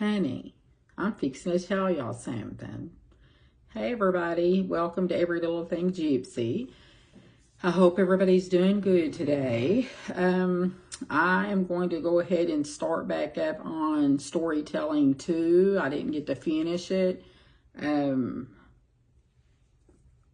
Honey, I'm fixing to tell y'all something. Hey everybody, welcome to Every Little Thing Gypsy. I hope everybody's doing good today. I am going to go ahead and start back up on Storytelling 2. I didn't get to finish it.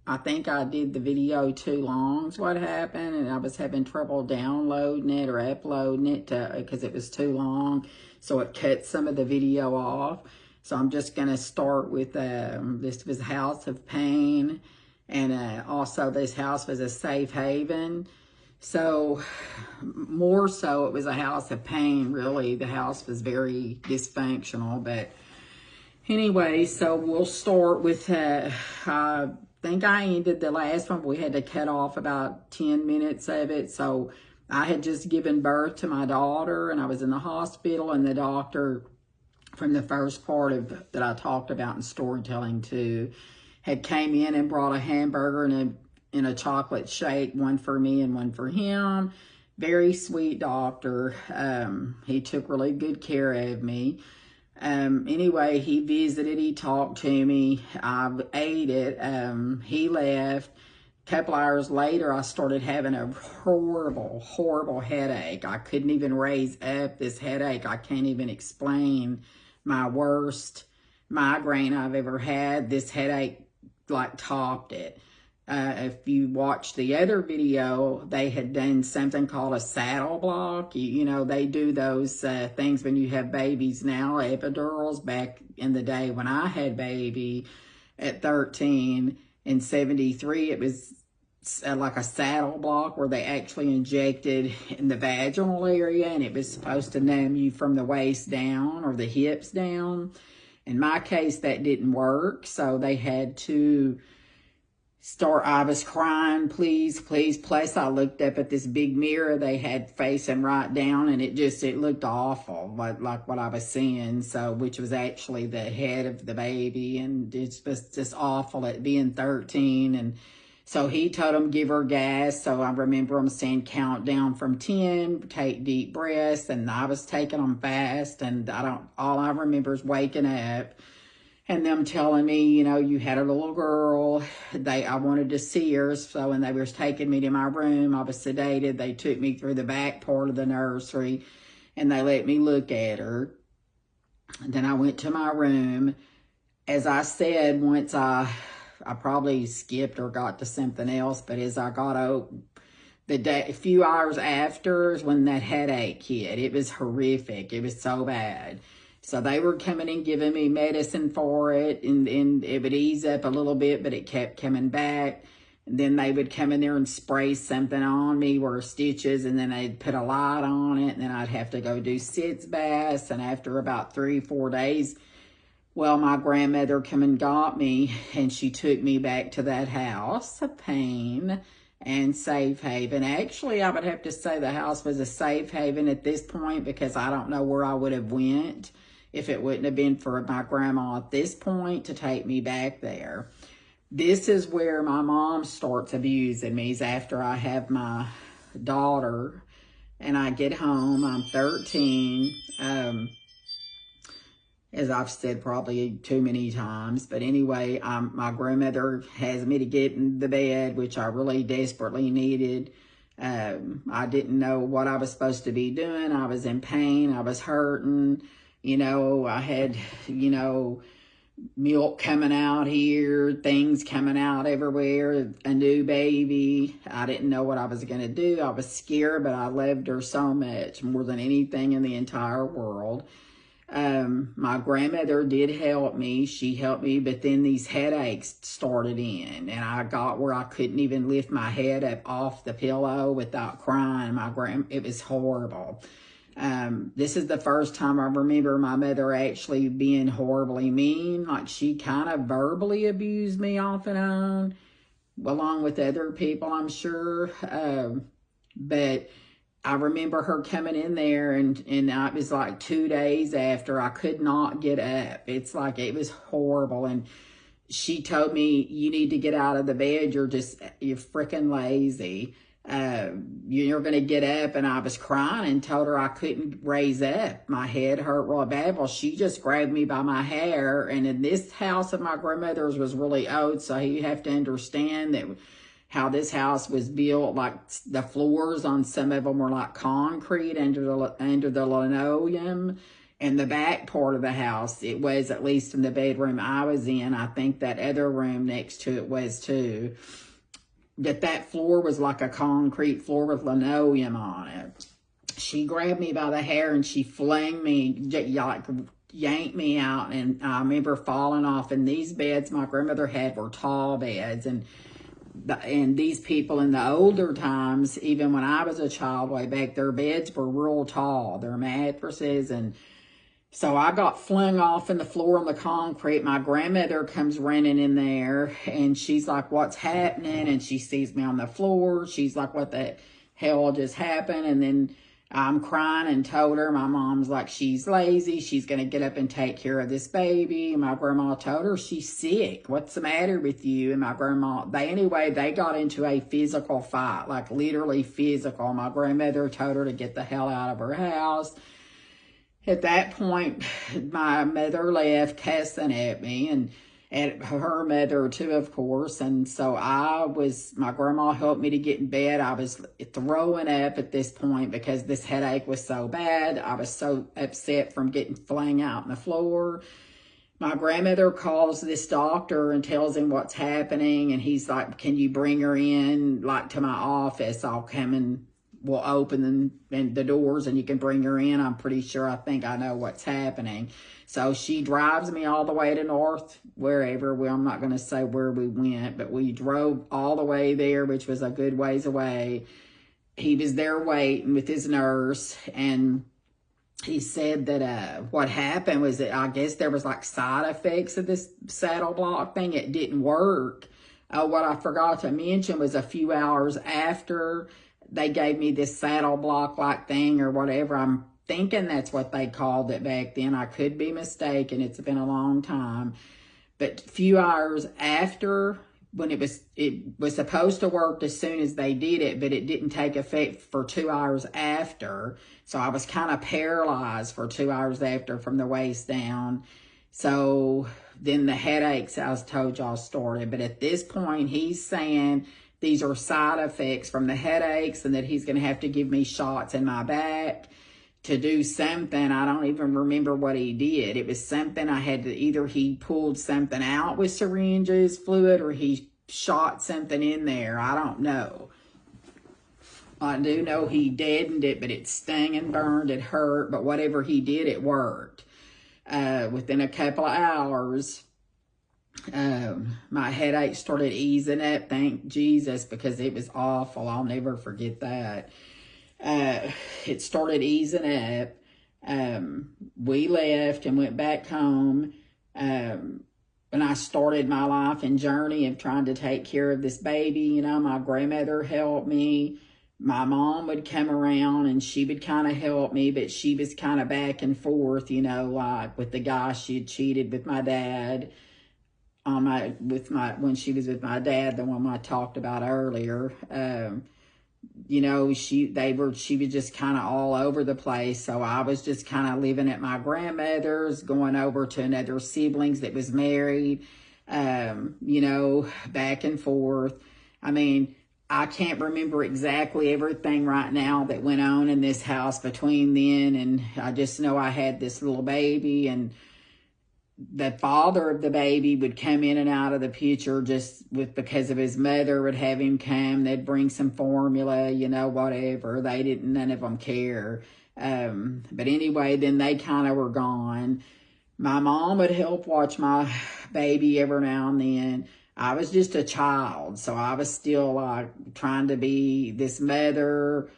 I think I did the video too long is what happened, and I was having trouble downloading it or uploading it because it was too long, so it cut some of the video off. So I'm just going to start with this was House of Pain, and also this house was a safe haven. So more so it was a house of pain, really. The house was very dysfunctional, but anyway, so we'll start with I think I ended the last one. We had to cut off about 10 minutes of it. So I had just given birth to my daughter, and I was in the hospital, and the doctor from the first part of that I talked about in Storytelling 2 had came in and brought a hamburger and a chocolate shake, one for me and one for him. Very sweet doctor. He took really good care of me. Anyway, he visited, he talked to me, I ate it, he left. A couple hours later, I started having a horrible headache. I couldn't even raise up this headache. I can't even explain my worst migraine I've ever had. This headache like topped it. If you watch the other video, they had done something called a saddle block. You know, they do those things when you have babies now, epidurals. Back in the day when I had baby at 13 in 73, it was like a saddle block where they actually injected in the vaginal area, and it was supposed to numb you from the waist down or the hips down. In my case, that didn't work, so they had to I was crying, please. Plus, I looked up at this big mirror they had facing right down, and it looked awful, like what I was seeing. So, which was actually the head of the baby, and it was just awful at being 13. And so he told him, give her gas. So I remember him saying, count down from 10, take deep breaths, and I was taking them fast. And all I remember is waking up and them telling me, you know, you had a little girl. I wanted to see her. So when they were taking me to my room, I was sedated. They took me through the back part of the nursery, and they let me look at her. And then I went to my room. As I said, once I probably skipped or got to something else, but as I got out, a few hours after is when that headache hit. It was horrific. It was so bad. So they were coming and giving me medicine for it, and it would ease up a little bit, but it kept coming back. And then they would come in there and spray something on me, or stitches, and then they'd put a light on it, and then I'd have to go do sitz baths. And after about 3-4 days, well, my grandmother came and got me, and she took me back to that house of pain and safe haven. Actually, I would have to say the house was a safe haven at this point, because I don't know where I would have went if it wouldn't have been for my grandma at this point to take me back there. This is where my mom starts abusing me, is after I have my daughter and I get home. I'm 13. As I've said probably too many times. But anyway, my grandmother has me to get in the bed, which I really desperately needed. I didn't know what I was supposed to be doing. I was in pain. I was hurting. You know, I had, milk coming out here, things coming out everywhere, a new baby. I didn't know what I was going to do. I was scared, but I loved her so much, more than anything in the entire world. My grandmother did help me. She helped me, but then these headaches started in, and I got where I couldn't even lift my head up off the pillow without crying. It was horrible. This is the first time I remember my mother actually being horribly mean. Like, she kind of verbally abused me off and on, along with other people, I'm sure. But I remember her coming in there, and it was like 2 days after. I could not get up. It's like, it was horrible. And she told me, you need to get out of the bed. You're freaking lazy. you're going to get up. And I was crying and told her I couldn't raise up. My head hurt really bad. Well, she just grabbed me by my hair. And in this house of my grandmother's was really old, so you have to understand that how this house was built. Like the floors on some of them were like concrete under the linoleum. And the back part of the house, it was, at least in the bedroom I was in, I think that other room next to it was too, that floor was like a concrete floor with linoleum on it. She grabbed me by the hair and she flung me, like yanked me out. And I remember falling off. And these beds my grandmother had were tall beds. And these people in the older times, even when I was a child way back, their beds were real tall, their mattresses. And so I got flung off in the floor on the concrete. My grandmother comes running in there and she's like, what's happening? And she sees me on the floor. She's like, what the hell just happened? And then I'm crying and told her, my mom's like, she's lazy. She's going to get up and take care of this baby. And my grandma told her, she's sick. What's the matter with you? And my grandma, they got into a physical fight, like literally physical. My grandmother told her to get the hell out of her house. At that point, my mother left cussing at me, and at her mother too, of course. And so my grandma helped me to get in bed. I was throwing up at this point because this headache was so bad. I was so upset from getting flung out on the floor. My grandmother calls this doctor and tells him what's happening. And he's like, can you bring her in, like, to my office? I'll come and we'll open the doors and you can bring her in. I'm pretty sure, I think I know what's happening. So she drives me all the way to North, wherever. Well, I'm not going to say where we went, but we drove all the way there, which was a good ways away. He was there waiting with his nurse, and he said that what happened was that I guess there was like side effects of this saddle block thing. It didn't work. What I forgot to mention was a few hours after they gave me this saddle block like thing or whatever. I'm thinking that's what they called it back then. I could be mistaken. It's been a long time. But a few hours after, when it was supposed to work as soon as they did it, but it didn't take effect for 2 hours after. So I was kind of paralyzed for 2 hours after from the waist down. So then the headaches, I was told y'all, started. But at this point, he's saying these are side effects from the headaches and that he's going to have to give me shots in my back to do something. I don't even remember what he did. It was something I had to, either he pulled something out with syringes, fluid, or he shot something in there. I don't know. I do know he deadened it, but it stung and burned. It hurt, but whatever he did, it worked. Within a couple of hours, my headache started easing up, thank Jesus, because it was awful. I'll never forget that. It started easing up. We left and went back home. And I started my life and journey of trying to take care of this baby. You know, my grandmother helped me. My mom would come around and she would kind of help me, but she was kind of back and forth, you know, like with the guy she had cheated with my dad. When she was with my dad, the one I talked about earlier. You know, she was just kind of all over the place. So I was just kind of living at my grandmother's, going over to another siblings that was married, you know, back and forth. I mean, I can't remember exactly everything right now that went on in this house between then, and I just know I had this little baby, and the father of the baby would come in and out of the picture because of his mother would have him come. They'd bring some formula, you know, whatever. None of them care. But anyway, then they kind of were gone. My mom would help watch my baby every now and then. I was just a child, so I was still like trying to be this mother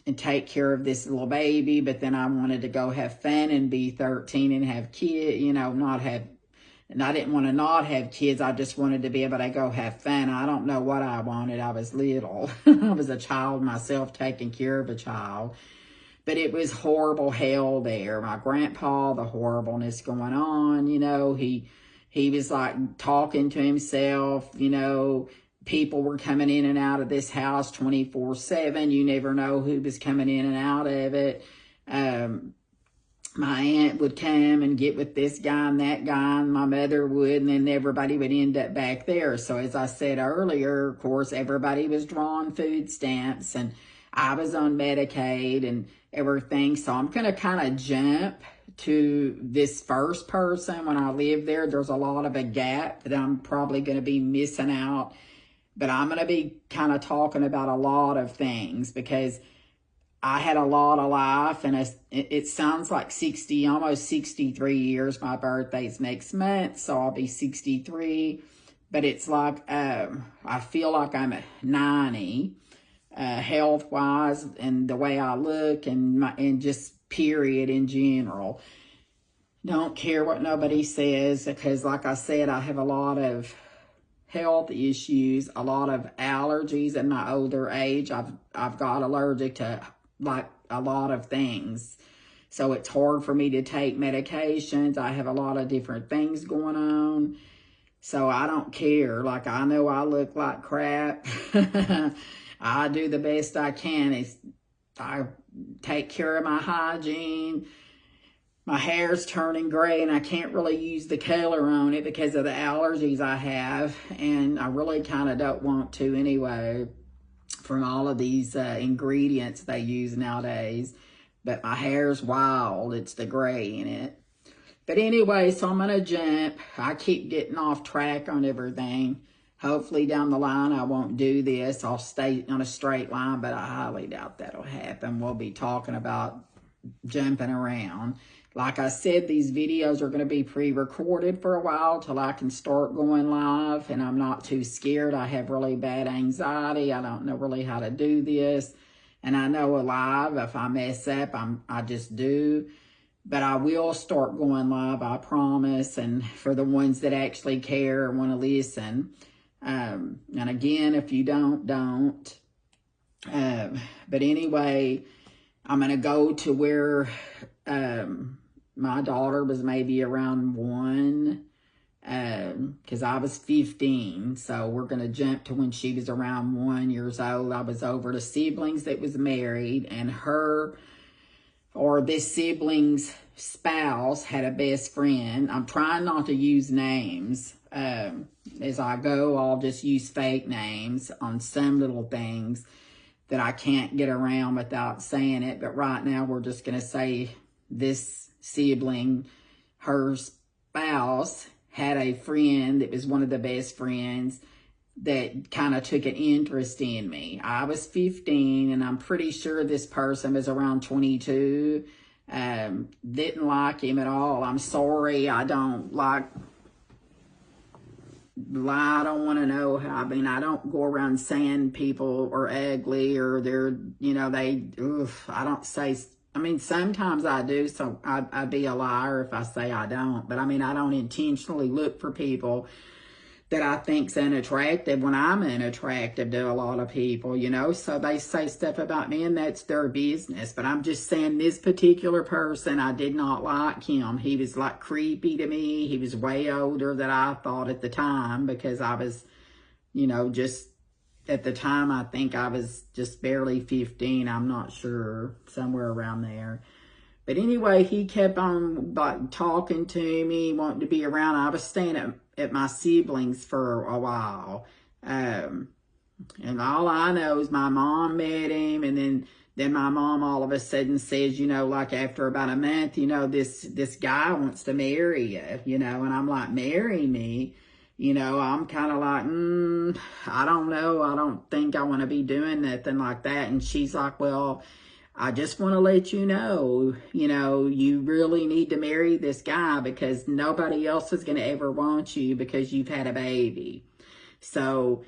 and take care of this little baby, but then I wanted to go have fun and be 13 and have kids, you know, and I didn't want to not have kids. I just wanted to be able to go have fun. I don't know what I wanted. I was little. I was a child myself, taking care of a child. But it was horrible hell there. My grandpa, the horribleness going on, you know, he was like talking to himself, you know, people were coming in and out of this house 24/7. You never know who was coming in and out of it. My aunt would come and get with this guy and that guy, and my mother would, and then everybody would end up back there. So as I said earlier, of course, everybody was drawing food stamps, and I was on Medicaid and everything. So I'm going to kind of jump to this first person. When I lived there, there's a lot of a gap that I'm probably going to be missing out. But I'm going to be kind of talking about a lot of things because I had a lot of life, and it sounds like 60, almost 63 years. My birthday's next month, so I'll be 63. But it's like, I feel like I'm at 90, health-wise, and the way I look, and just period in general. Don't care what nobody says, because like I said, I have a lot of health issues, a lot of allergies in my older age. I've got allergic to like a lot of things. So it's hard for me to take medications. I have a lot of different things going on. So I don't care. Like, I know I look like crap. I do the best I can. I take care of my hygiene. My hair's turning gray, and I can't really use the color on it because of the allergies I have. And I really kind of don't want to anyway, from all of these ingredients they use nowadays. But my hair's wild. It's the gray in it. But anyway, so I'm going to jump. I keep getting off track on everything. Hopefully down the line I won't do this. I'll stay on a straight line, but I highly doubt that'll happen. We'll be talking about jumping around. Like I said, these videos are going to be pre-recorded for a while till I can start going live, and I'm not too scared. I have really bad anxiety. I don't know really how to do this, and I know live, if I mess up, I just do. But I will start going live, I promise, and for the ones that actually care and want to listen. And again, if you don't. But anyway, I'm going to go to where my daughter was maybe around 1, because I was 15. So we're going to jump to when she was around 1 years old. I was over to siblings that was married, and her, or this sibling's spouse, had a best friend. I'm trying not to use names. As I go, I'll just use fake names on some little things that I can't get around without saying it. But right now, we're just going to say this sibling, her spouse, had a friend that was one of the best friends that kind of took an interest in me. I was 15, and I'm pretty sure this person was around 22. Didn't like him at all. I'm sorry. I don't want to know how. I mean, I don't go around saying people are ugly or they're, I don't say, I mean, sometimes I do, so I'd be a liar if I say I don't. But I mean, I don't intentionally look for people that I think's unattractive when I'm unattractive to a lot of people, so they say stuff about me, and that's their business. But I'm just saying, this particular person, I did not like him. He was like creepy to me. He was way older than I thought at the time, because I was, just at the time, I think I was just barely 15. I'm not sure, somewhere around there. But anyway, he kept on like talking to me, wanting to be around. I was staying at my siblings for a while. And all I know is my mom met him, and then my mom all of a sudden says, like after about a month, this guy wants to marry you, and I'm like, marry me? I'm kind of like, I don't know. I don't think I want to be doing nothing like that. And she's like, well, I just want to let you know, you really need to marry this guy, because nobody else is going to ever want you because you've had a baby. So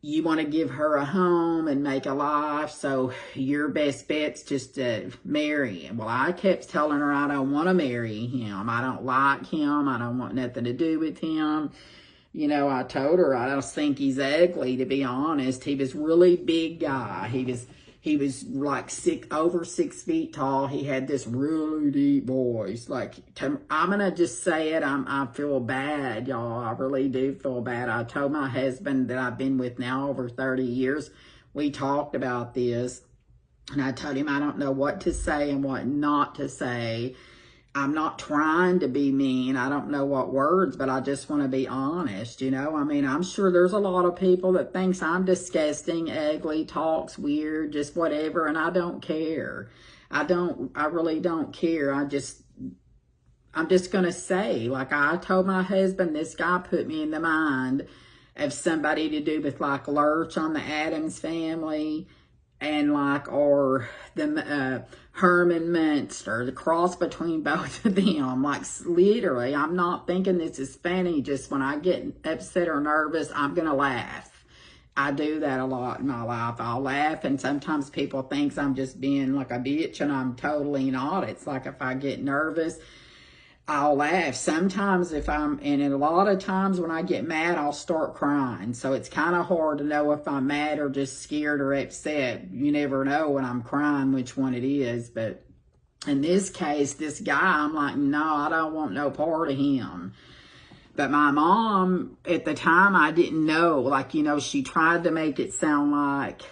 you want to give her a home and make a life. So your best bet's just to marry him. Well, I kept telling her I don't want to marry him. I don't like him. I don't want nothing to do with him. I told her I don't think he's ugly, to be honest. He was really big guy. He He was like over 6 feet tall. He had this really deep voice. Like, I'm going to just say it. I feel bad, y'all. I really do feel bad. I told my husband that I've been with now over 30 years. We talked about this. And I told him I don't know what to say and what not to say. I'm not trying to be mean. I don't know what words, but I just want to be honest, you know? I mean, I'm sure there's a lot of people that thinks I'm disgusting, ugly, talks weird, just whatever, and I don't care. I really don't care. I'm just going to say, like I told my husband, this guy put me in the mind of somebody to do with like Lurch on the Addams Family, and like, or the Herman Munster, the cross between both of them. Like, literally, I'm not thinking this is funny. Just when I get upset or nervous, I'm going to laugh. I do that a lot in my life. I'll laugh, and sometimes people think I'm just being like a bitch, and I'm totally not. It's like if I get nervous, I'll laugh. Sometimes and a lot of times when I get mad, I'll start crying. So it's kind of hard to know if I'm mad or just scared or upset. You never know when I'm crying which one it is. But in this case, this guy, I'm like, no, I don't want no part of him. But my mom, at the time, I didn't know. Like, you know, she tried to make it sound like,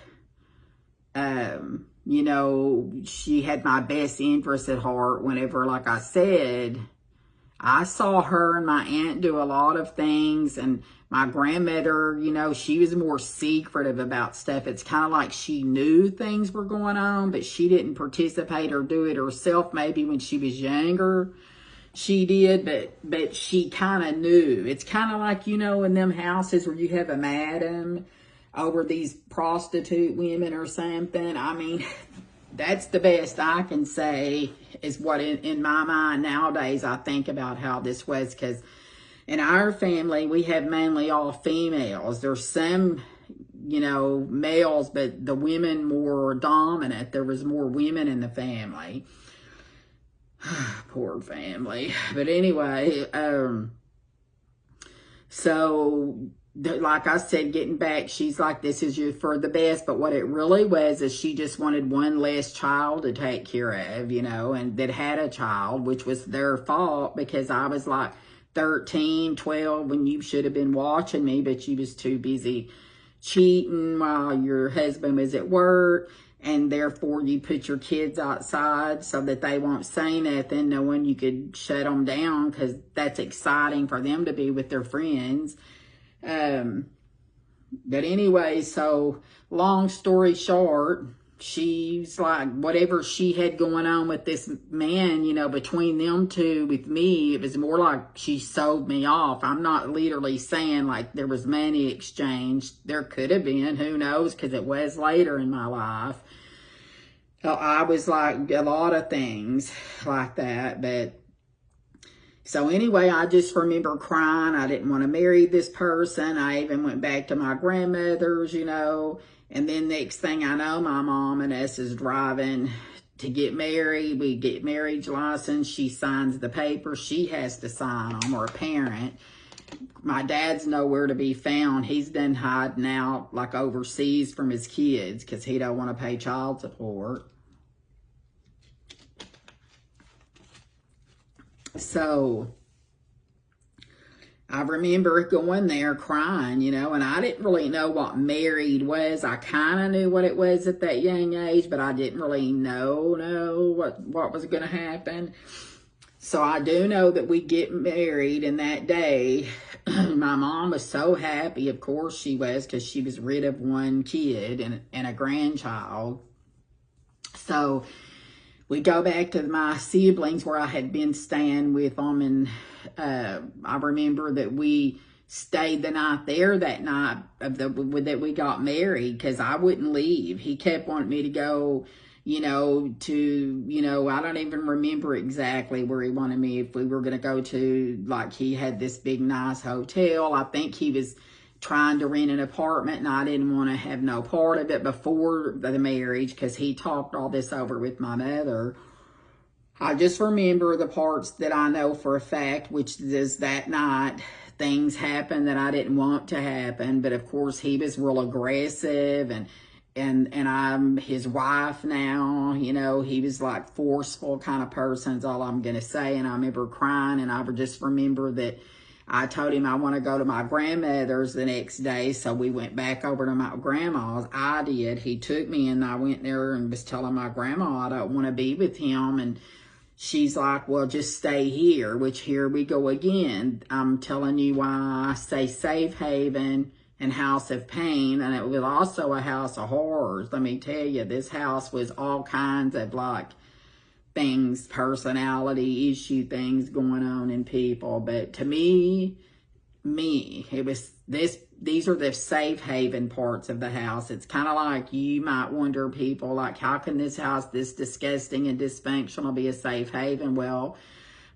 you know, she had my best interest at heart whenever, like I said, I saw her and my aunt do a lot of things, and my grandmother, you know, she was more secretive about stuff. It's kind of like she knew things were going on, but she didn't participate or do it herself. Maybe when she was younger, she did, but she kind of knew. It's kind of like, you know, in them houses where you have a madam over these prostitute women or something. I mean, that's the best I can say is what in my mind nowadays I think about how this was, because in our family we have mainly all females. There's some, you know, males, but the women more dominant. There was more women in the family. Poor family. But anyway, so like I said, getting back, she's like, this is you for the best. But what it really was is she just wanted one less child to take care of, you know, and that had a child, which was their fault, because I was like 13, 12 when you should have been watching me, but you was too busy cheating while your husband was at work. And therefore you put your kids outside so that they won't say nothing, knowing you could shut them down, because that's exciting for them to be with their friends. But anyway, so long story short, she's like, whatever she had going on with this man, you know, between them two with me, it was more like she sold me off. I'm not literally saying like there was money exchanged. There could have been, who knows, because it was later in my life. So I was like a lot of things like that, but so anyway, I just remember crying. I didn't want to marry this person. I even went back to my grandmother's, you know. And then next thing I know, my mom and us is driving to get married. We get marriage license. She signs the paper. She has to sign them, or a parent. My dad's nowhere to be found. He's done hiding out like overseas from his kids because he don't want to pay child support. So I remember going there crying, you know, and I didn't really know what married was. I kind of knew what it was at that young age, but I didn't really know what was going to happen. So I do know that we get married, and that day, my mom was so happy. Of course she was, because she was rid of one kid and a grandchild. So we go back to my siblings where I had been staying with them, and I remember that we stayed the night there that night that we got married, because I wouldn't leave. He kept wanting me to go, you know, I don't even remember exactly where he wanted me, if we were going to go to, like, he had this big nice hotel. I think he was trying to rent an apartment, and I didn't want to have no part of it before the marriage, because he talked all this over with my mother. I just remember the parts that I know for a fact, which is that night things happened that I didn't want to happen. But of course he was real aggressive, and and I'm his wife now. You know, he was like forceful kind of person is all I'm going to say. And I remember crying, and I just remember that I told him I want to go to my grandmother's the next day. So we went back over to my grandma's. I did. He took me, and I went there and was telling my grandma I don't want to be with him. And she's like, well, just stay here, which here we go again. I'm telling you why I say safe haven and house of pain. And it was also a house of horrors. Let me tell you, this house was all kinds of like things, personality issue things going on in people. But to me, it was these are the safe haven parts of the house. It's kind of like you might wonder, people, like, how can this house, this disgusting and dysfunctional, be a safe haven? Well,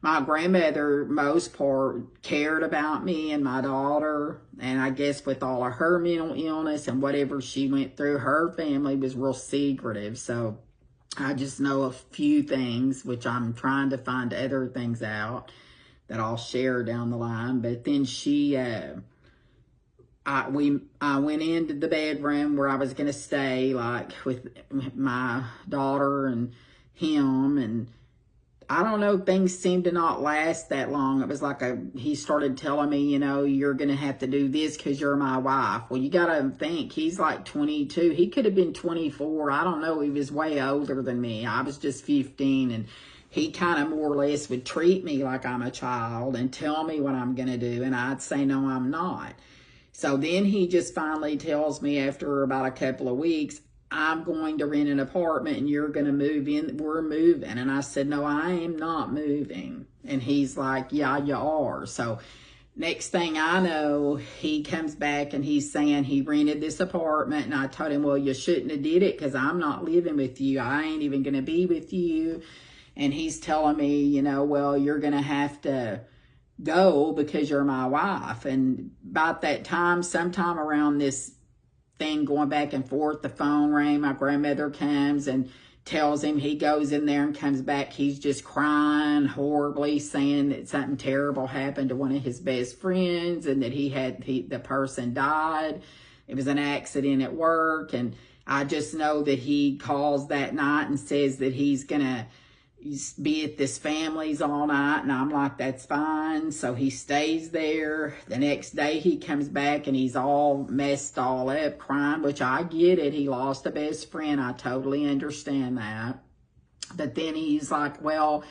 my grandmother, most part, cared about me and my daughter. And I guess with all of her mental illness and whatever she went through, her family was real secretive. So I just know a few things, which I'm trying to find other things out that I'll share down the line. But then I went into the bedroom where I was going to stay, like, with my daughter and him. And I don't know, things seemed to not last that long. It was like he started telling me, you know, you're going to have to do this because you're my wife. Well, you got to think, he's like 22. He could have been 24. I don't know. He was way older than me. I was just 15. And he kind of more or less would treat me like I'm a child and tell me what I'm going to do. And I'd say, no, I'm not. So then he just finally tells me after about a couple of weeks, I'm going to rent an apartment and you're going to move in. We're moving. And I said, no, I am not moving. And he's like, yeah, you are. So next thing I know, he comes back and he's saying he rented this apartment. And I told him, well, you shouldn't have did it because I'm not living with you. I ain't even going to be with you. And he's telling me, you know, well, you're going to have to go because you're my wife. And about that time, sometime around this thing going back and forth, the phone rang. My grandmother comes and tells him. He goes in there and comes back. He's just crying horribly, saying that something terrible happened to one of his best friends and that the person died. It was an accident at work. And I just know that he calls that night and says that he's gonna be at this family's all night. And I'm like, that's fine. So he stays there. The next day he comes back and he's all messed all up, crying, which I get it. He lost a best friend. I totally understand that. But then he's like, well,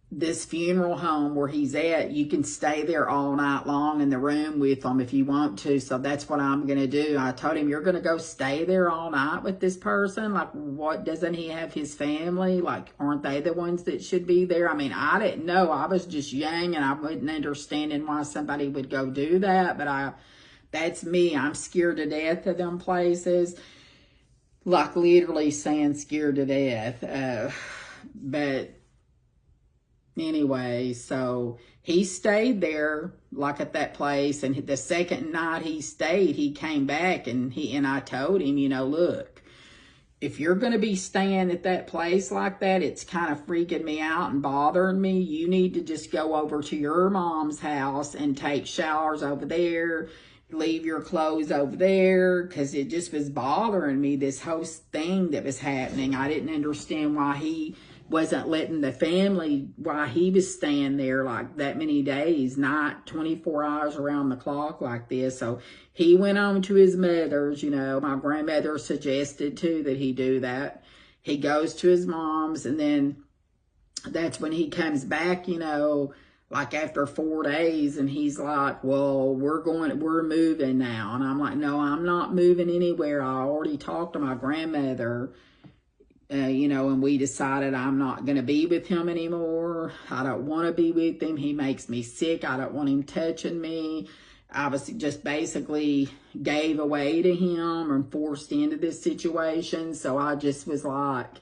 this funeral home where he's at, you can stay there all night long in the room with them if you want to. So that's what I'm going to do. I told him, you're going to go stay there all night with this person? Like, what, doesn't he have his family? Like, aren't they the ones that should be there? I mean, I didn't know. I was just young and I wasn't understanding why somebody would go do that. But that's me. I'm scared to death of them places. Like, literally saying scared to death. But anyway, so he stayed there, like at that place. And the second night he stayed, he came back and I told him, you know, look, if you're going to be staying at that place like that, it's kind of freaking me out and bothering me. You need to just go over to your mom's house and take showers over there. Leave your clothes over there, because it just was bothering me, this whole thing that was happening. I didn't understand why he wasn't letting the family, why he was staying there like that many days, not 24 hours around the clock like this. So he went on to his mother's. You know, my grandmother suggested too that he do that. He goes to his mom's, and then that's when he comes back, you know, like after 4 days, and he's like, well, we're moving now. And I'm like, no, I'm not moving anywhere. I already talked to my grandmother, you know, and we decided I'm not going to be with him anymore. I don't want to be with him. He makes me sick. I don't want him touching me. I was just basically gave away to him and forced into this situation. So I just was like,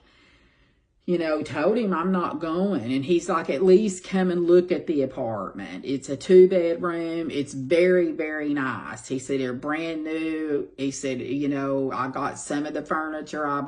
you know, told him I'm not going. And he's like, at least come and look at the apartment. It's a 2-bedroom. It's very, very nice. He said, they're brand new. He said, you know, I got some of the furniture I